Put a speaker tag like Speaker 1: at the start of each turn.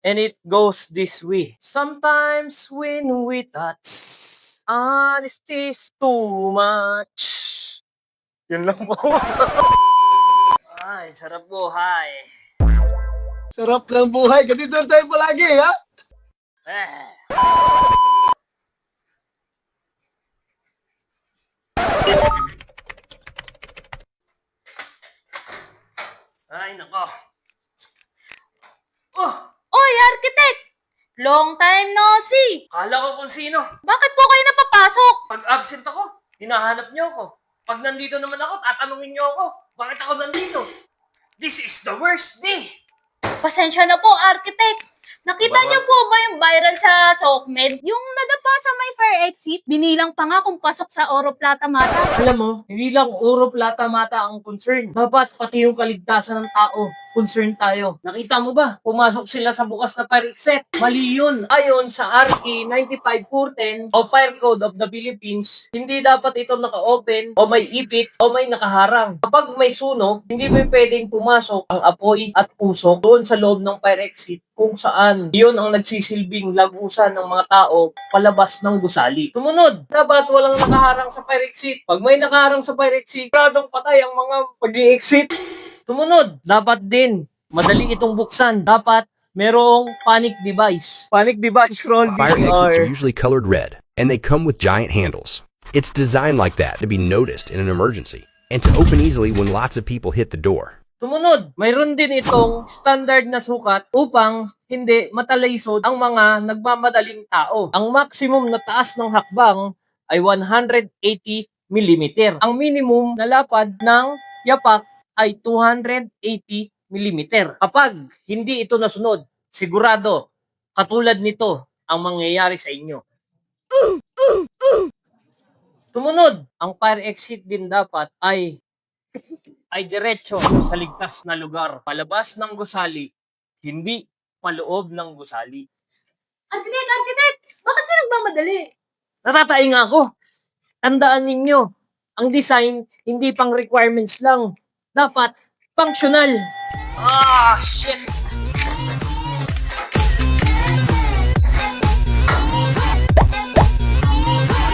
Speaker 1: And it goes this way. Sometimes when we touch, honesty's too much. Yun lang po. Ay, sarap buhay.
Speaker 2: Sarap ng buhay. Ganito tayo palagi, ha?
Speaker 1: Eh. Ay, nako. Oh,
Speaker 3: Oy, architect! Long time no see!
Speaker 1: kala ko kung sino.
Speaker 3: Bakit po kayo napapasok?
Speaker 1: Pag absent ako, hinahanap niyo ako. Pag nandito naman ako, tatanungin niyo ako. Bakit ako nandito? This is the worst day.
Speaker 3: Pasensya na po, architect. Nakita
Speaker 1: Baba.
Speaker 3: niyo po ba yung viral sa SOCMED? Yung nadapa sa may fire exit, binilang pa nga kung pasok sa Oro Plata Mata.
Speaker 1: Alam mo, hindi lang uro plata mata ang concern. Dapat pati yung kaligtasan ng tao, concern tayo. Nakita mo ba? Pumasok sila sa bukas na fire exit. Mali yun. Ayon sa RE 95410 o Fire Code of the Philippines, hindi dapat ito naka-open o may ipit o may nakaharang. Kapag may sunog, hindi may pwedeng pumasok ang apoy at usok doon sa loob ng fire exit kung saan yun ang nagsisilbing lagusan ng mga tao palabas ng gusali. Sumunod, dapat walang nakaharang sa fire exit. Pag may nakaharang sa fire exit, gradong patay ang mga pag-i-exit. Sumunod, dapat din, madali itong buksan. Dapat merong panic device. Panic device, roll
Speaker 4: Fire exits are
Speaker 1: VCR.
Speaker 4: usually colored red, and they come with giant handles. It's designed like that to be noticed in an emergency, and to open easily when lots of people hit the door.
Speaker 1: Sumunod, mayroon din itong standard na sukat upang hindi matalaysod ang mga nagmamadaling tao. Ang maximum na taas ng hakbang ay 180 mm. Ang minimum na lapad ng yapak ay 280 mm. Kapag hindi ito nasunod, sigurado, katulad nito ang mangyayari sa inyo. Sumunod, ang fire exit din dapat ay diretso sa ligtas na lugar. Palabas ng gusali, hindi paloob ng gusali.
Speaker 3: Architect! Bakit ka nagmamadali?
Speaker 1: Natataing ako. Tandaan ninyo, ang design, hindi pang requirements lang. Dapat, functional. Ah, shit!